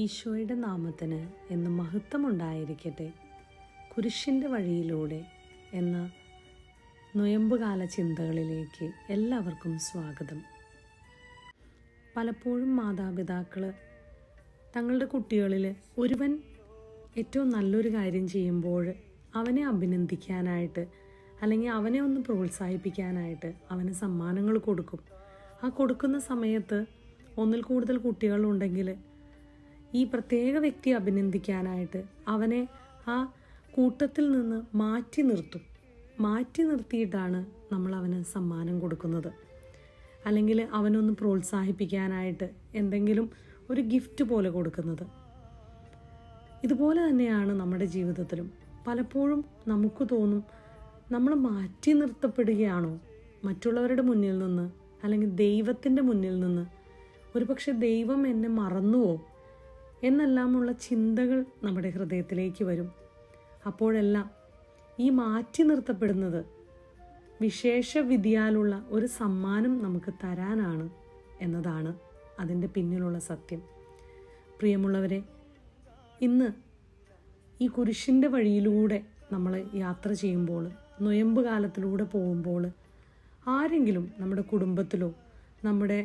ഈശോയുടെ നാമത്തിന് എന്നും മഹത്വമുണ്ടായിരിക്കട്ടെ. കുരിശിൻ്റെ വഴിയിലൂടെ എന്ന നൊയമ്പുകാല ചിന്തകളിലേക്ക് എല്ലാവർക്കും സ്വാഗതം. പലപ്പോഴും മാതാപിതാക്കൾ തങ്ങളുടെ കുട്ടികളിൽ ഒരുവൻ ഏറ്റവും നല്ലൊരു കാര്യം ചെയ്യുമ്പോൾ അവനെ അഭിനന്ദിക്കാനായിട്ട് അല്ലെങ്കിൽ അവനെ ഒന്ന് പ്രോത്സാഹിപ്പിക്കാനായിട്ട് അവന് സമ്മാനങ്ങൾ കൊടുക്കും. ആ കൊടുക്കുന്ന സമയത്ത് ഒന്നിൽ കൂടുതൽ കുട്ടികളുണ്ടെങ്കിൽ ഈ പ്രത്യേക വ്യക്തിയെ അഭിനന്ദിക്കാനായിട്ട് അവനെ ആ കൂട്ടത്തിൽ നിന്ന് മാറ്റി നിർത്തിയിട്ടാണ് നമ്മൾ അവന് സമ്മാനം കൊടുക്കുന്നത്. അല്ലെങ്കിൽ അവനൊന്ന് പ്രോത്സാഹിപ്പിക്കാനായിട്ട് എന്തെങ്കിലും ഒരു ഗിഫ്റ്റ് പോലെ കൊടുക്കുന്നത്. ഇതുപോലെ തന്നെയാണ് നമ്മുടെ ജീവിതത്തിലും. പലപ്പോഴും നമുക്ക് തോന്നും, നമ്മൾ മാറ്റി നിർത്തപ്പെടുകയാണോ മറ്റുള്ളവരുടെ മുന്നിൽ നിന്ന്, അല്ലെങ്കിൽ ദൈവത്തിൻ്റെ മുന്നിൽ നിന്ന്? ഒരുപക്ഷെ ദൈവം എന്നെ മറന്നുവോ എന്നെല്ലാമുള്ള ചിന്തകൾ നമ്മുടെ ഹൃദയത്തിലേക്ക് വരും. അപ്പോഴെല്ലാം ഈ മാറ്റി നിർത്തപ്പെടുന്നത് വിശേഷ വിധിയാലുള്ള ഒരു സമ്മാനം നമുക്ക് തരാനാണ് എന്നതാണ് അതിൻ്റെ പിന്നിലുള്ള സത്യം. പ്രിയമുള്ളവരെ, ഇന്ന് ഈ കുരിശിൻ്റെ വഴിയിലൂടെ നമ്മൾ യാത്ര ചെയ്യുമ്പോൾ, നൊയമ്പ് കാലത്തിലൂടെ പോകുമ്പോൾ, ആരെങ്കിലും നമ്മുടെ കുടുംബത്തിലോ നമ്മുടെ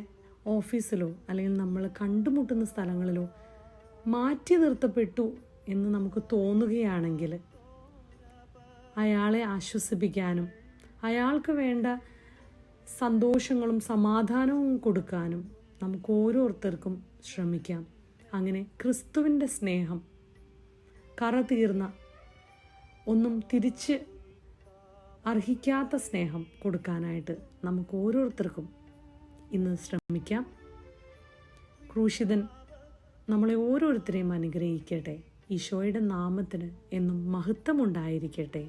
ഓഫീസിലോ അല്ലെങ്കിൽ നമ്മൾ കണ്ടുമുട്ടുന്ന സ്ഥലങ്ങളിലോ മാറ്റി നിർത്തപ്പെട്ടു എന്ന് നമുക്ക് തോന്നുകയാണെങ്കിൽ അയാളെ ആശ്വസിപ്പിക്കാനും അയാൾക്ക് വേണ്ട സന്തോഷങ്ങളും സമാധാനവും കൊടുക്കാനും നമുക്ക് ഓരോരുത്തർക്കും ശ്രമിക്കാം. അങ്ങനെ ക്രിസ്തുവിൻ്റെ സ്നേഹം കറ തീർന്ന, ഒന്നും തിരിച്ച് അർഹിക്കാത്ത സ്നേഹം കൊടുക്കാനായിട്ട് നമുക്ക് ഓരോരുത്തർക്കും ഇന്ന് ശ്രമിക്കാം. ക്രൂശിതൻ നമ്മളെ ഓരോരുത്തരെയും അനുഗ്രഹിക്കട്ടെ. ഈശോയുടെ നാമത്തിന് എന്നും മഹത്വമുണ്ടായിരിക്കട്ടെ.